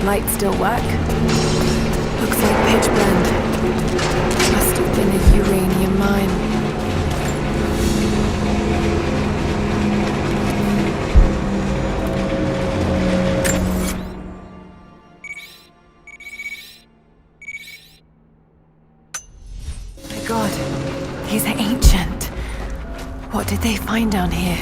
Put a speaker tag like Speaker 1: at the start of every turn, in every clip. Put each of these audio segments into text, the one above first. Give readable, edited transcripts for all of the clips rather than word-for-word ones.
Speaker 1: Lights still work? Looks like pitch blende. Must have been a uranium mine. My God, these are ancient. What did they find down here?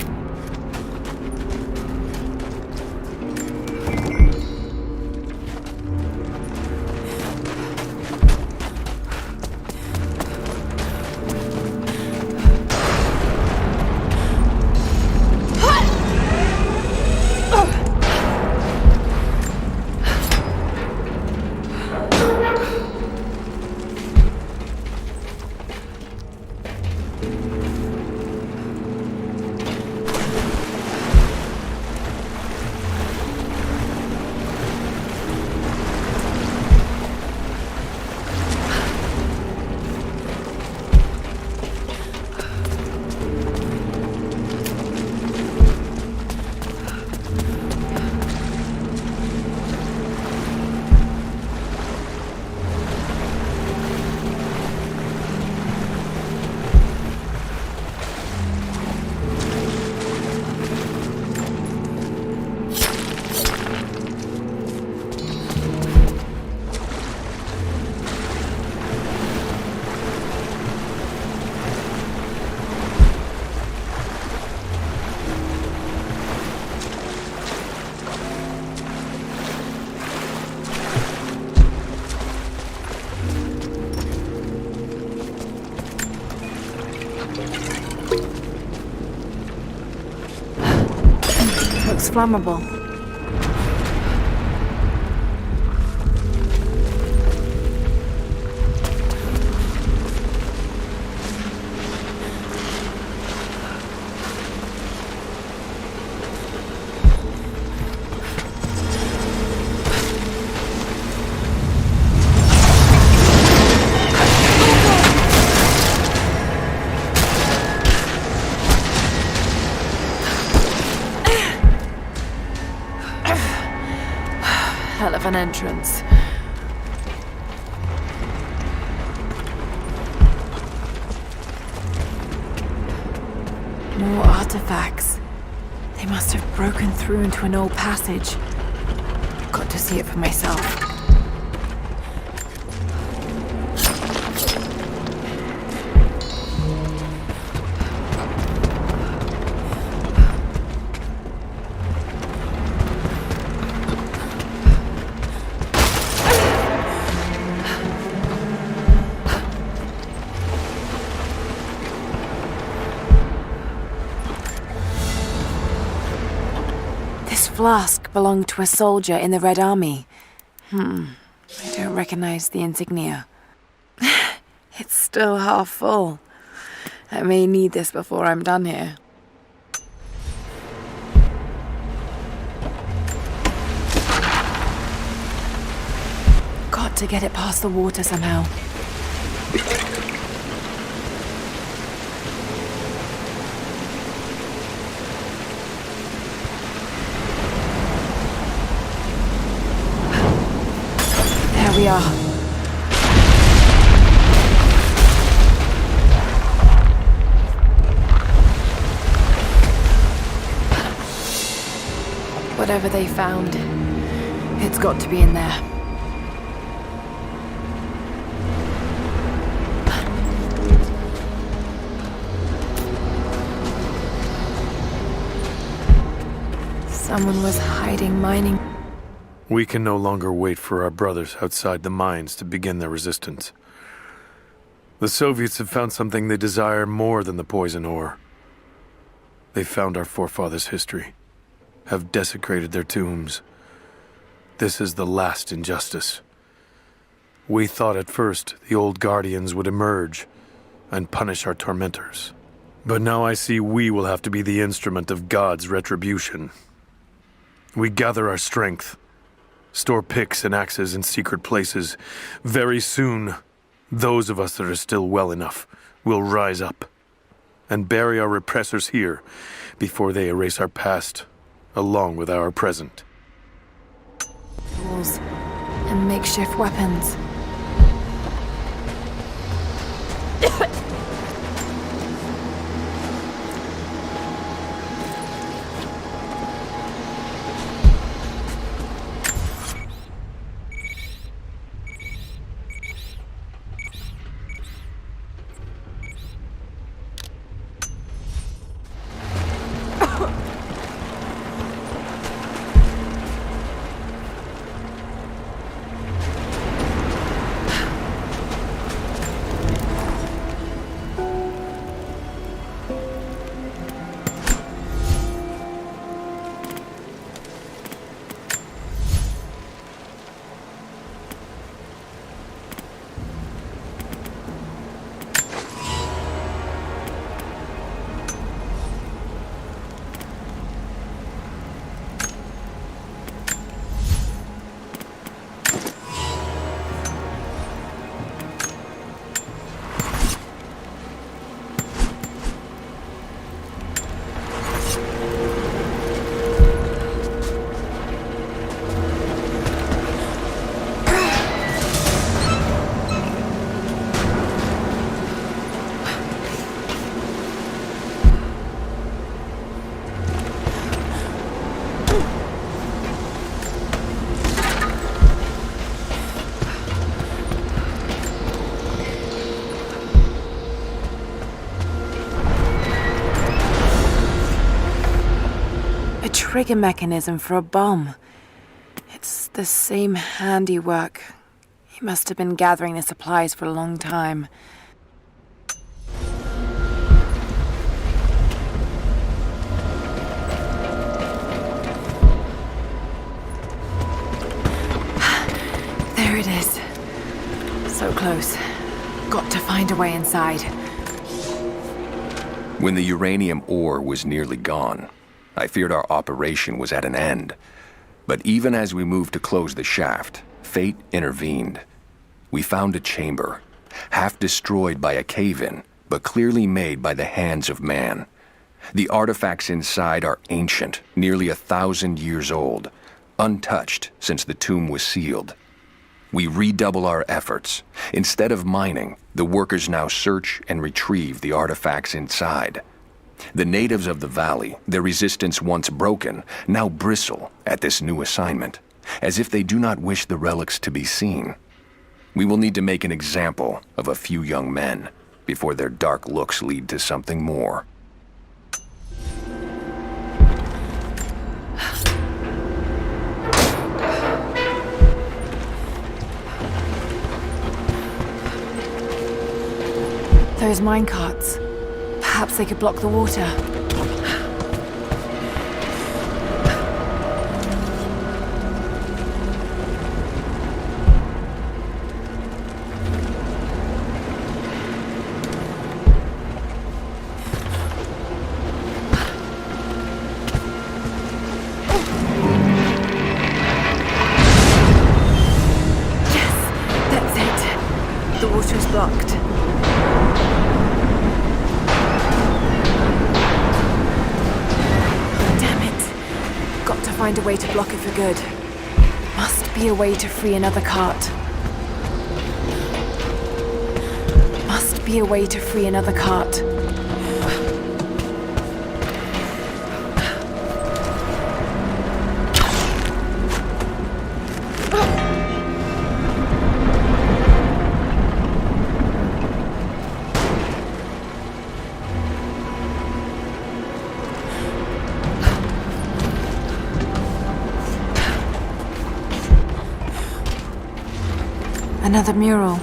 Speaker 1: Looks flammable. Hell of an entrance. More artifacts. They must have broken through into an old passage. Got to see it for myself. Flask belonged to a soldier in the Red Army. I don't recognize the insignia. It's still half full. I may need this before I'm done here. Got to get it past the water somehow. We are. Whatever they found, it's got to be in there. Someone was hiding mining.
Speaker 2: We can no longer wait for our brothers outside the mines to begin their resistance. The Soviets have found something they desire more than the poison ore. They found our forefathers' history, have desecrated their tombs. This is the last injustice. We thought at first the old guardians would emerge and punish our tormentors. But now I see we will have to be the instrument of God's retribution. We gather our strength. Store picks and axes in secret places. Very soon, those of us that are still well enough will rise up and bury our repressors here before they erase our past, along with our present.
Speaker 1: War rifles and makeshift weapons. Trigger mechanism for a bomb. It's the same handiwork. He must have been gathering the supplies for a long time. There it is. So close. Got to find a way inside.
Speaker 3: When the uranium ore was nearly gone, I feared our operation was at an end. But even as we moved to close the shaft, fate intervened. We found a chamber, half destroyed by a cave-in, but clearly made by the hands of man. The artifacts inside are ancient, nearly 1,000 years old, untouched since the tomb was sealed. We redouble our efforts. Instead of mining, the workers now search and retrieve the artifacts inside. The natives of the valley, their resistance once broken, now bristle at this new assignment, as if they do not wish the relics to be seen. We will need to make an example of a few young men before their dark looks lead to something more.
Speaker 1: Those minecarts. Perhaps they could block the water. Yes, that's it. The water is blocked. Find a way to block it for good. Must be a way to free another cart. Must be a way to free another cart. Another mural.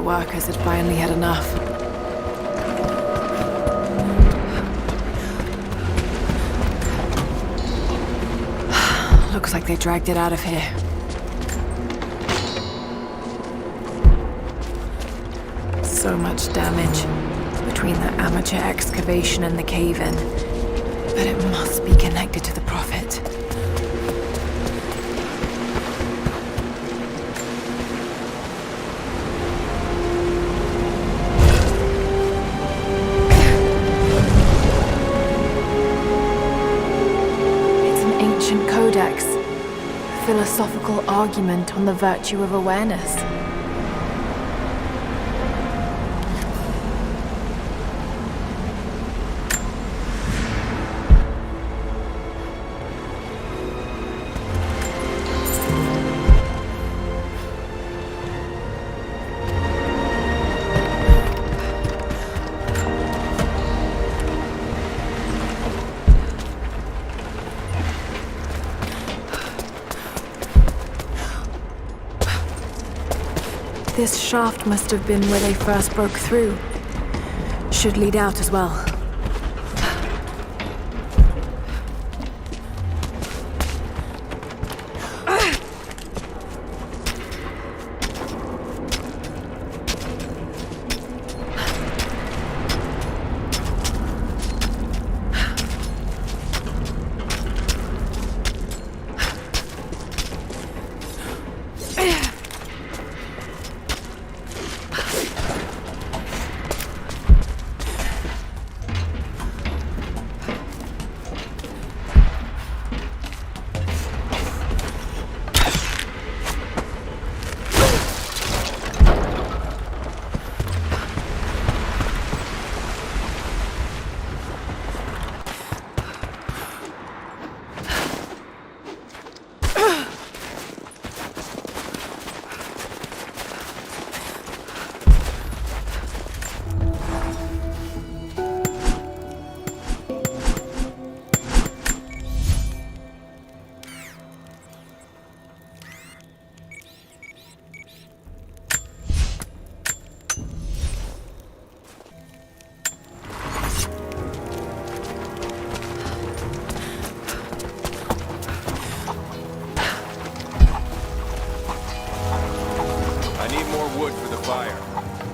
Speaker 1: workers had finally had enough. Looks like they dragged it out of here. So much damage between the amateur excavation and the cave-in. But it must be connected to the Prophet. It's an ancient codex. A philosophical argument on the virtue of awareness. This shaft must have been where they first broke through. Should lead out as well.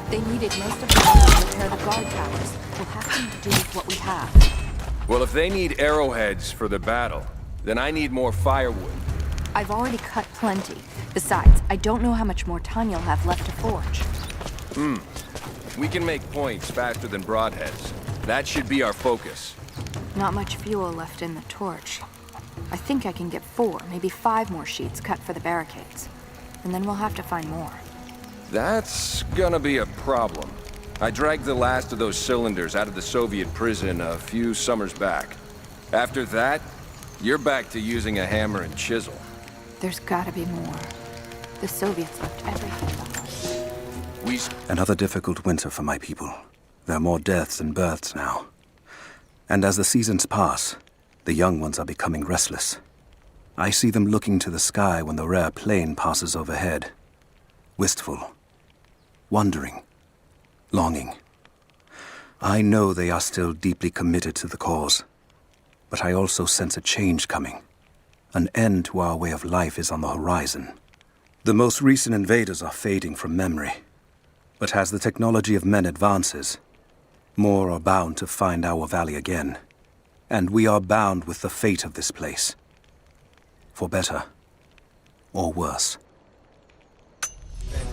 Speaker 4: They needed most of the time to repair the guard towers. We'll have to do with what we have.
Speaker 3: Well, if they need arrowheads for the battle, then I need more firewood.
Speaker 4: I've already cut plenty. Besides, I don't know how much more time you'll have left to forge.
Speaker 3: We can make points faster than broadheads. That should be our focus.
Speaker 4: Not much fuel left in the torch. I think I can get 4, maybe 5 more sheets cut for the barricades. And then we'll have to find more.
Speaker 3: That's gonna be a problem. I dragged the last of those cylinders out of the Soviet prison a few summers back. After that, you're back to using a hammer and chisel.
Speaker 4: There's gotta be more. The Soviets left everything behind.
Speaker 5: Another difficult winter for my people. There are more deaths than births now. And as the seasons pass, the young ones are becoming restless. I see them looking to the sky when the rare plane passes overhead. Wistful. Wondering. Longing. I know they are still deeply committed to the cause. But I also sense a change coming. An end to our way of life is on the horizon. The most recent invaders are fading from memory. But as the technology of men advances, more are bound to find our valley again. And we are bound with the fate of this place. For better or worse.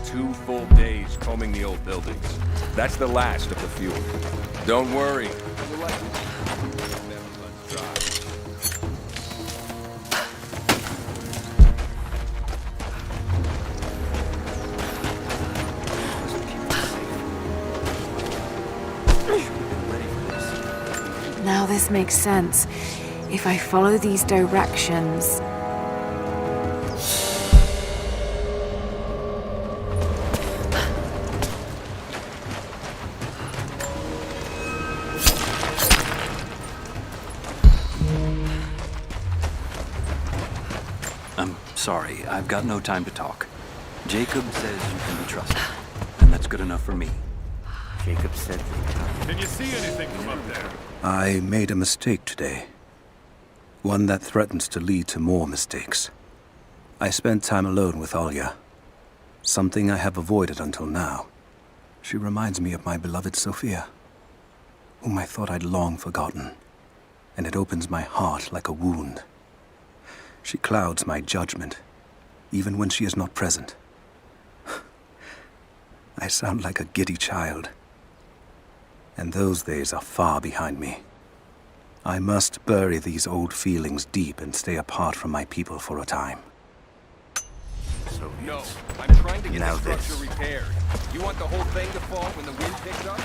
Speaker 3: 2 full days combing the old buildings. That's the last of the fuel. Don't worry. We'll let you never runs dry.
Speaker 1: Now this makes sense. If I follow these directions...
Speaker 6: I'm sorry, I've got no time to talk. Jacob says you can be trusted, and and that's good enough for me.
Speaker 7: Jacob said they'd come.
Speaker 2: Can you see anything from up there?
Speaker 5: I made a mistake today. One that threatens to lead to more mistakes. I spent time alone with Alya. Something I have avoided until now. She reminds me of my beloved Sophia, whom I thought I'd long forgotten, and it opens my heart like a wound. She clouds my judgment, even when she is not present. I sound like a giddy child, and those days are far behind me. I must bury these old feelings deep and stay apart from my people for a time.
Speaker 3: No, I'm trying to get
Speaker 7: Now
Speaker 3: the structure
Speaker 7: this.
Speaker 3: repaired. You want the whole thing to fall when the wind picks up?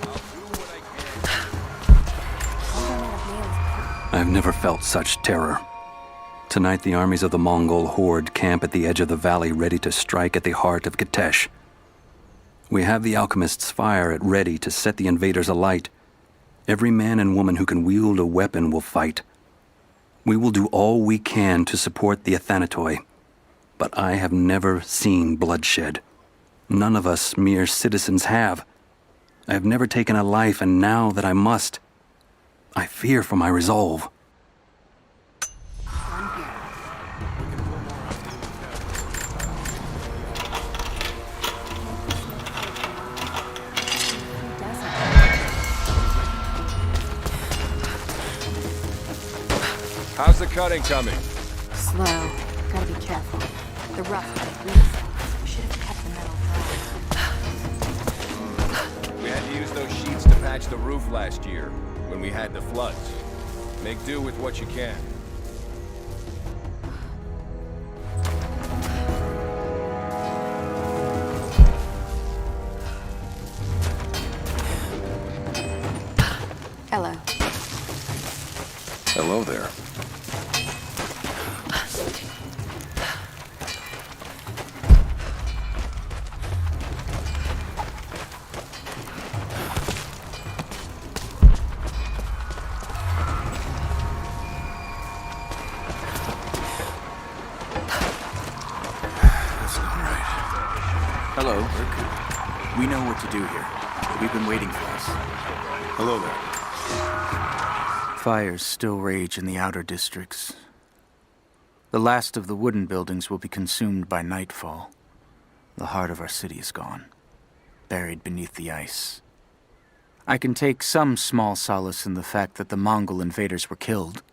Speaker 3: I'll do what I can.
Speaker 6: I've never felt such terror. Tonight, the armies of the Mongol horde camp at the edge of the valley, ready to strike at the heart of Kitezh. We have the alchemist's fire at ready to set the invaders alight. Every man and woman who can wield a weapon will fight. We will do all we can to support the Athanatoi, but I have never seen bloodshed. None of us mere citizens have. I have never taken a life, and now that I must, I fear for my resolve.
Speaker 3: How's the cutting coming?
Speaker 4: Slow. Gotta be careful. The rough might weak. We should have kept the metal dry.
Speaker 3: We had to use those sheets to patch the roof last year, when we had the floods. Make do with what you can.
Speaker 4: Hello.
Speaker 3: Hello there.
Speaker 7: Hello. We know what to do here. We've been waiting for us.
Speaker 2: Hello there.
Speaker 7: Fires still rage in the outer districts. The last of the wooden buildings will be consumed by nightfall. The heart of our city is gone, buried beneath the ice. I can take some small solace in the fact that the Mongol invaders were killed,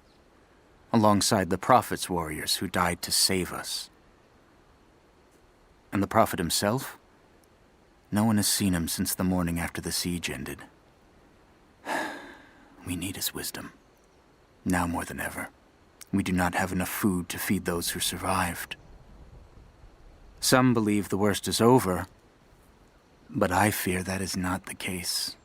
Speaker 7: alongside the Prophet's warriors who died to save us. And the Prophet himself? No one has seen him since the morning after the siege ended. We need his wisdom. Now more than ever. We do not have enough food to feed those who survived. Some believe the worst is over, but I fear that is not the case.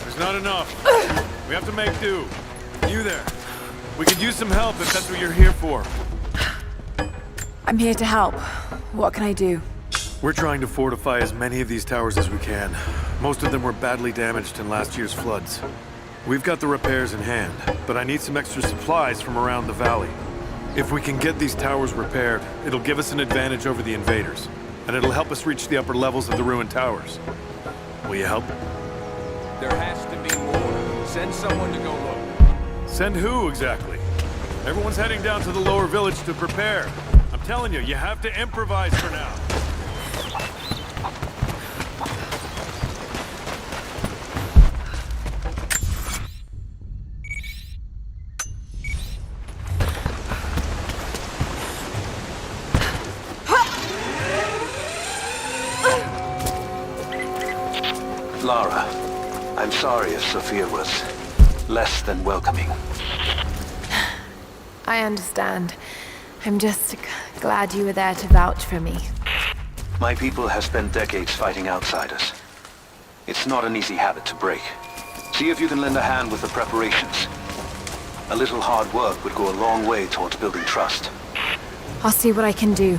Speaker 2: There's not enough. We have to make do. You there. We could use some help if that's what you're here for.
Speaker 1: I'm here to help. What can I do?
Speaker 2: We're trying to fortify as many of these towers as we can. Most of them were badly damaged in last year's floods. We've got the repairs in hand, but I need some extra supplies from around the valley. If we can get these towers repaired, it'll give us an advantage over the invaders, and it'll help us reach the upper levels of the ruined towers. Will you help?
Speaker 3: There has to be more. Send someone to go look.
Speaker 2: Send who, exactly? Everyone's heading down to the lower village to prepare. I'm telling you, you have to improvise for now.
Speaker 5: Lara, I'm sorry if Sophia was less than welcoming.
Speaker 1: I understand. I'm just glad you were there to vouch for me.
Speaker 5: My people have spent decades fighting outsiders. It's not an easy habit to break. See if you can lend a hand with the preparations. A little hard work would go a long way towards building trust.
Speaker 1: I'll see what I can do.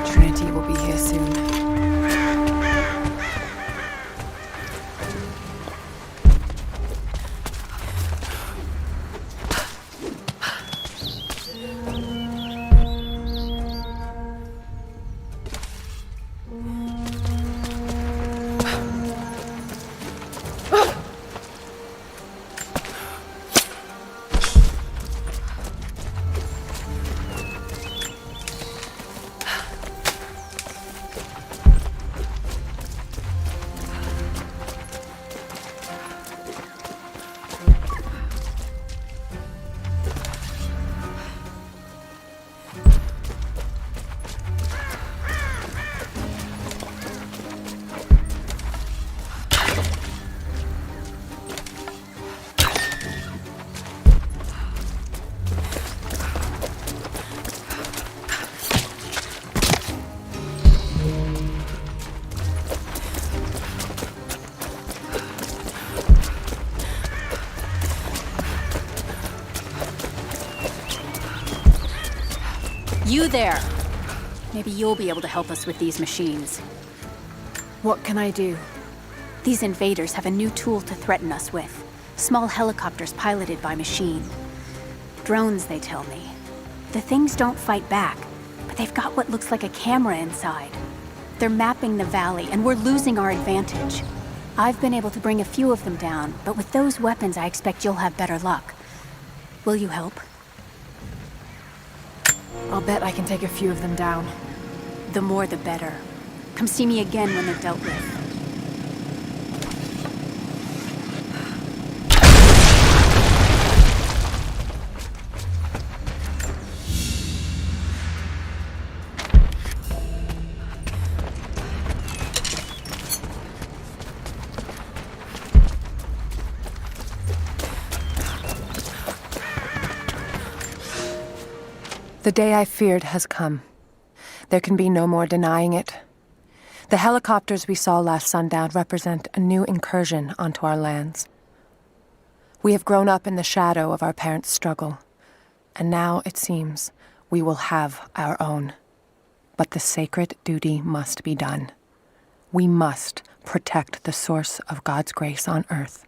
Speaker 1: Trinity will be here soon.
Speaker 8: You there! Maybe you'll be able to help us with these machines.
Speaker 1: What can I do?
Speaker 8: These invaders have a new tool to threaten us with. Small helicopters piloted by machine. Drones, they tell me. The things don't fight back, but they've got what looks like a camera inside. They're mapping the valley, and we're losing our advantage. I've been able to bring a few of them down, but with those weapons, I expect you'll have better luck. Will you help?
Speaker 1: I'll bet I can take a few of them down.
Speaker 8: The more the better. Come see me again when they're dealt with.
Speaker 9: The day I feared has come. There can be no more denying it. The helicopters we saw last sundown represent a new incursion onto our lands. We have grown up in the shadow of our parents' struggle, and now, it seems, we will have our own. But the sacred duty must be done. We must protect the source of God's grace on earth.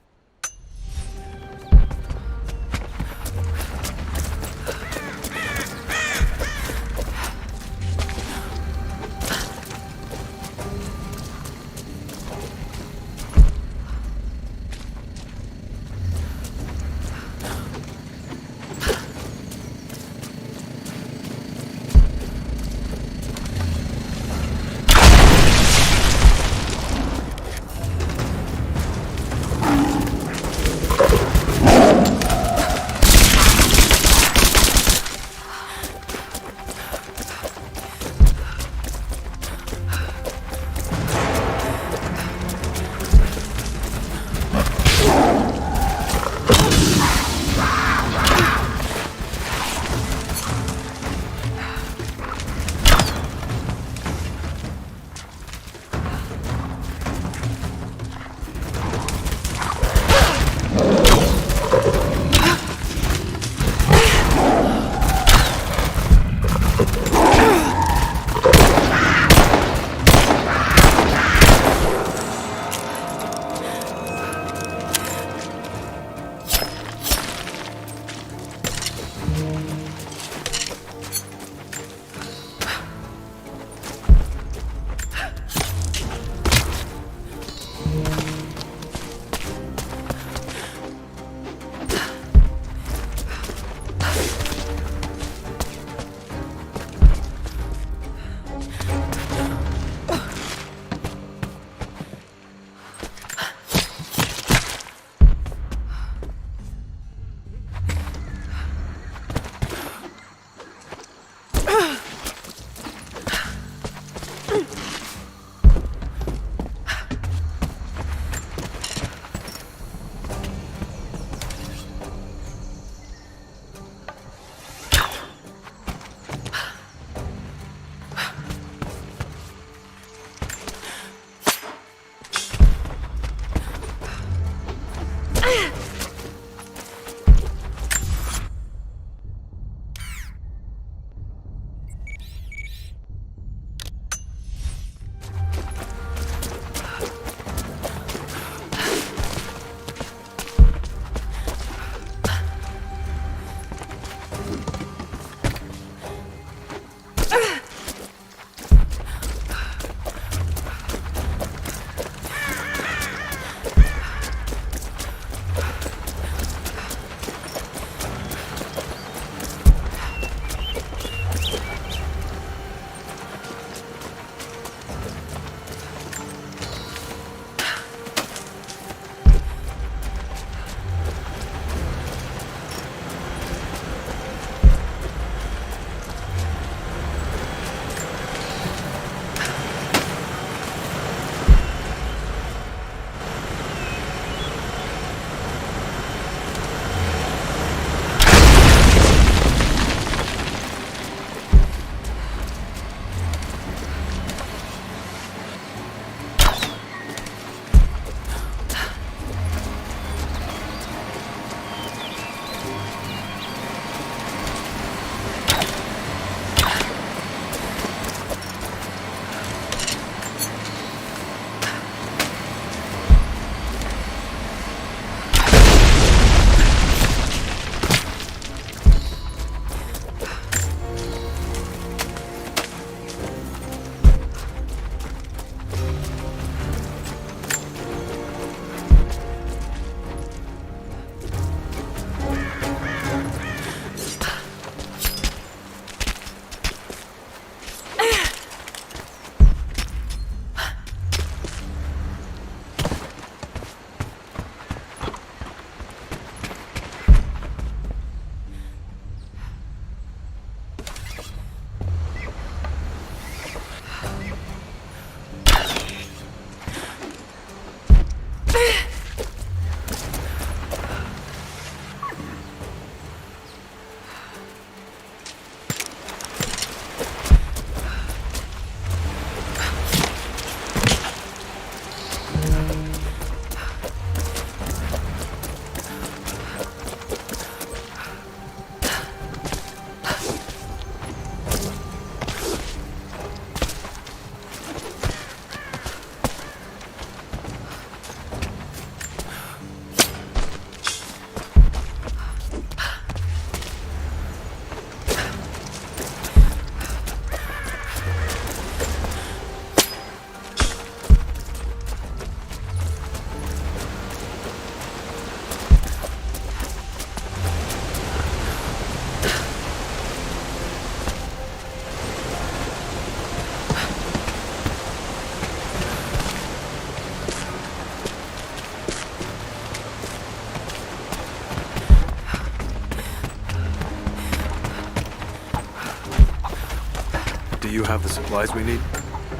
Speaker 2: you have the supplies we need?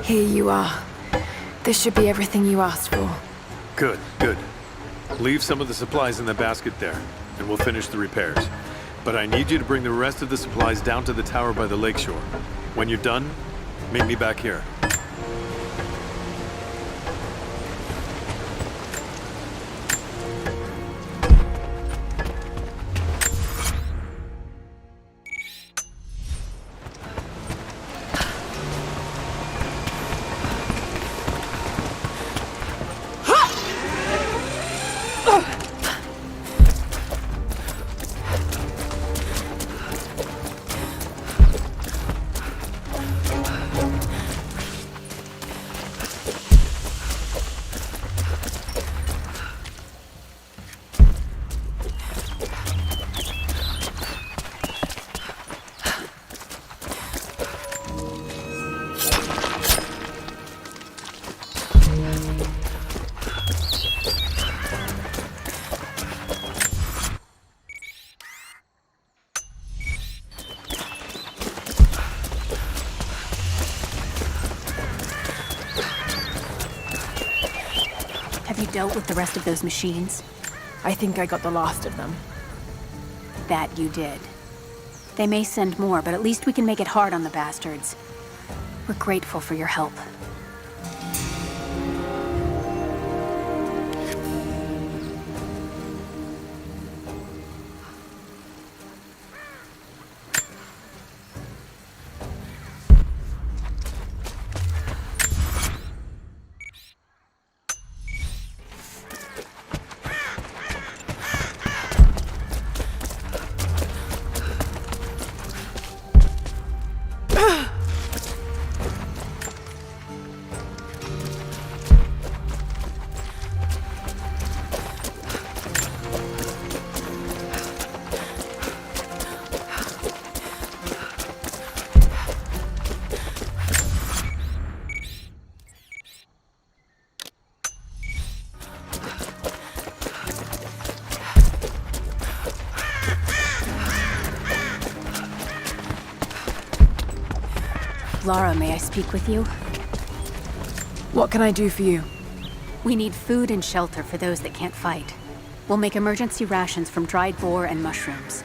Speaker 1: Here you are. This should be everything you asked for.
Speaker 2: Good, good. Leave some of the supplies in the basket there, and we'll finish the repairs. But I need you to bring the rest of the supplies down to the tower by the lakeshore. When you're done, meet me back here.
Speaker 8: Have you dealt with the rest of those machines?
Speaker 1: I think I got the last of them.
Speaker 8: That you did. They may send more, but at least we can make it hard on the bastards. We're grateful for your help. Lara, may I speak with you?
Speaker 1: What can I do for you?
Speaker 8: We need food and shelter for those that can't fight. We'll make emergency rations from dried boar and mushrooms.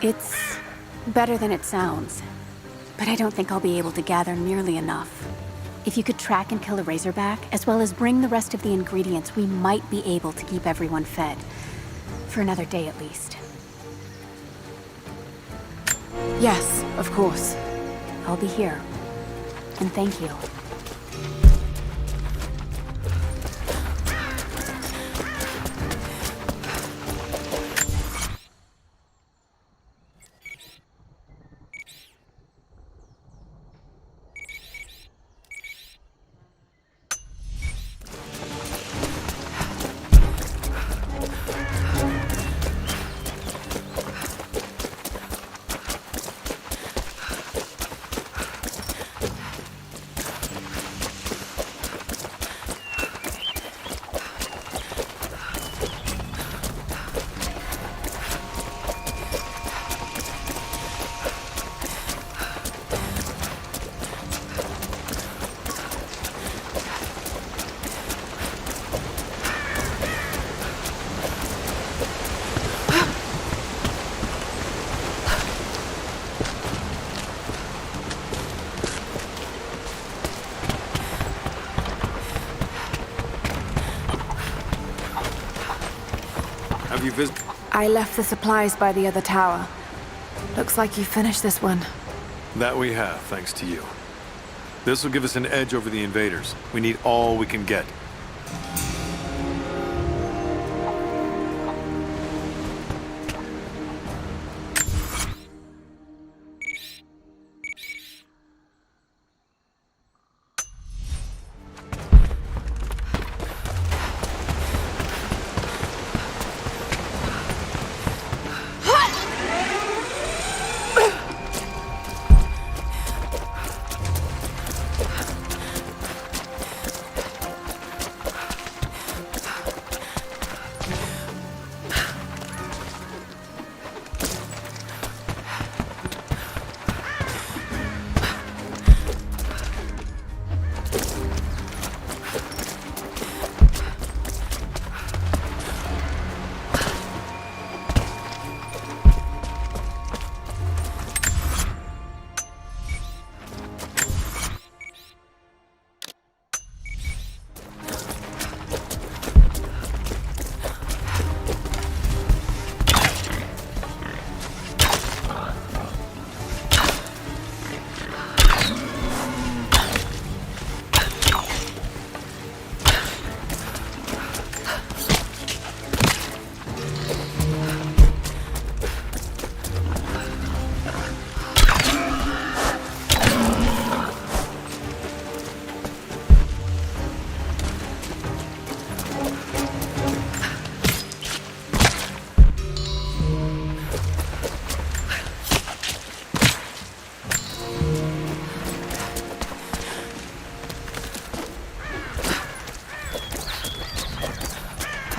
Speaker 8: It's better than it sounds, but I don't think I'll be able to gather nearly enough. If you could track and kill a razorback, as well as bring the rest of the ingredients, we might be able to keep everyone fed. For another day at least.
Speaker 1: Yes, of course.
Speaker 8: I'll be here. And thank you.
Speaker 2: Have you
Speaker 1: I left the supplies by the other tower. Looks like you finished this one.
Speaker 2: That we have, thanks to you. This will give us an edge over the invaders. We need all we can get.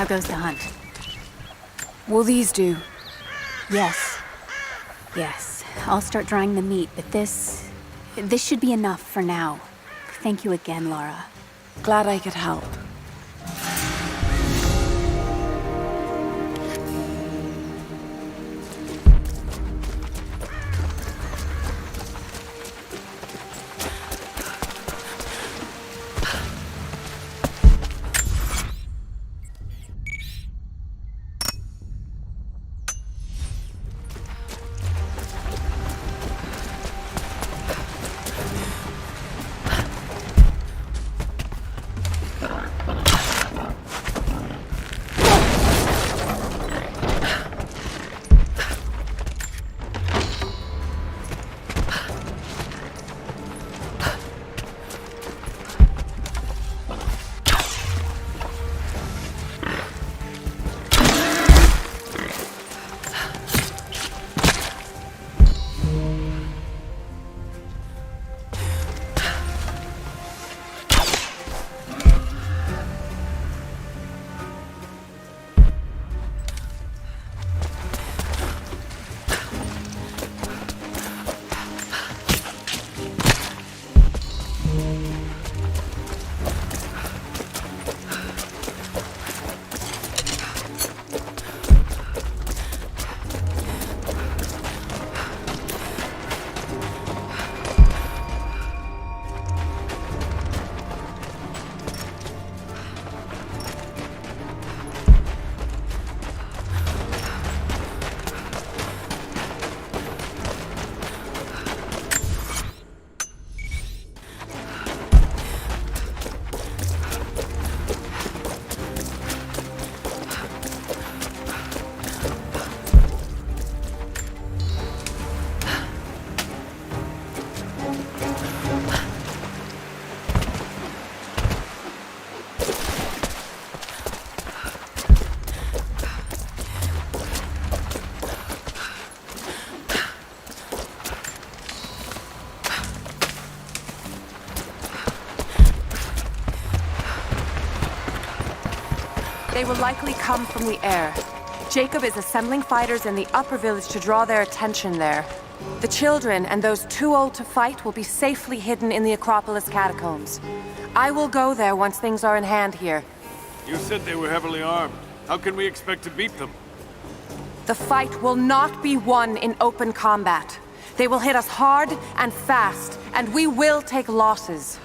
Speaker 8: How goes the hunt?
Speaker 1: Will these do?
Speaker 8: Yes. Yes. I'll start drying the meat, but this should be enough for now. Thank you again, Lara.
Speaker 1: Glad I could help. They will likely come from the air. Jacob is assembling fighters in the upper village to draw their attention there. The children and those too old to fight will be safely hidden in the Acropolis catacombs. I will go there once things are in hand here.
Speaker 2: You said they were heavily armed. How can we expect to beat them?
Speaker 1: The fight will not be won in open combat. They will hit us hard and fast, and we will take losses.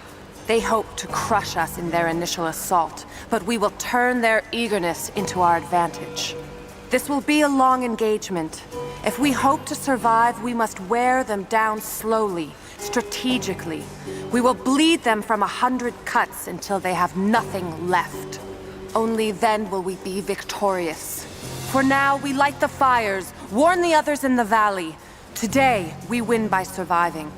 Speaker 1: They hope to crush us in their initial assault, but we will turn their eagerness into our advantage. This will be a long engagement. If we hope to survive, we must wear them down slowly, strategically. We will bleed them from 100 cuts until they have nothing left. Only then will we be victorious. For now, we light the fires, warn the others in the valley. Today, we win by surviving.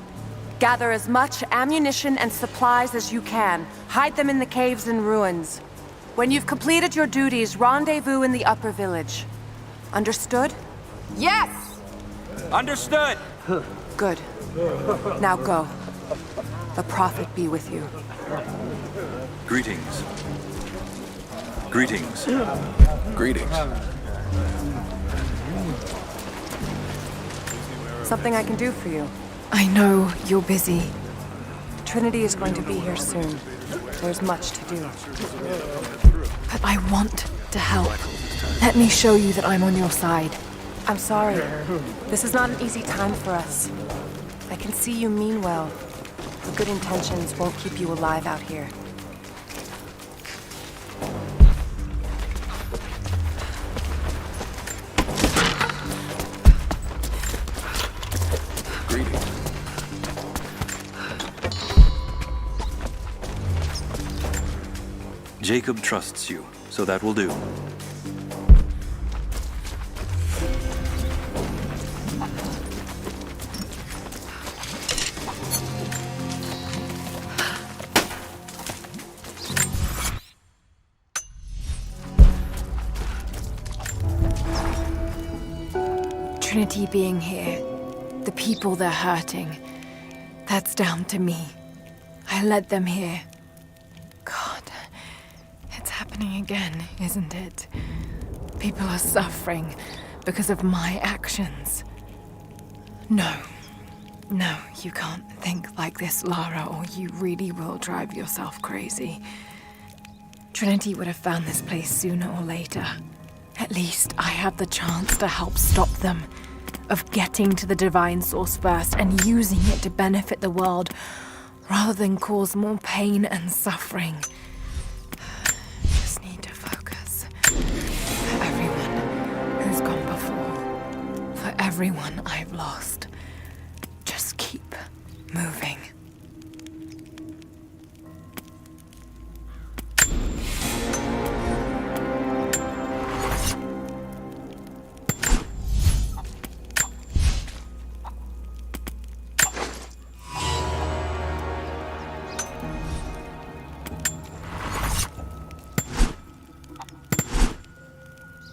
Speaker 1: Gather as much ammunition and supplies as you can. Hide them in the caves and ruins. When you've completed your duties, rendezvous in the upper village. Understood?
Speaker 10: Yes!
Speaker 11: Understood!
Speaker 1: Good. Now go. The Prophet be with you.
Speaker 6: Greetings. Greetings.
Speaker 3: Greetings.
Speaker 1: Something I can do for you.
Speaker 9: I know you're busy.
Speaker 1: Trinity is going to be here soon. There's much to do.
Speaker 9: But I want to help. Let me show you that I'm on your side.
Speaker 1: I'm sorry. This is not an easy time for us. I can see you mean well. The good intentions won't keep you alive out here.
Speaker 3: Greetings.
Speaker 6: Jacob trusts you, so that will do.
Speaker 1: Trinity being here, the people they're hurting, that's down to me. I led them here. God, it's happening happening again, isn't it? People are suffering because of my actions. No. No, you can't think like this, Lara, or you really will drive yourself crazy. Trinity would have found this place sooner or later. At least I have the chance to help stop them. Of getting to the divine source first and using it to benefit the world, rather than cause more pain and suffering. Just need to focus. For everyone who's gone before. For everyone I've lost. Just keep moving.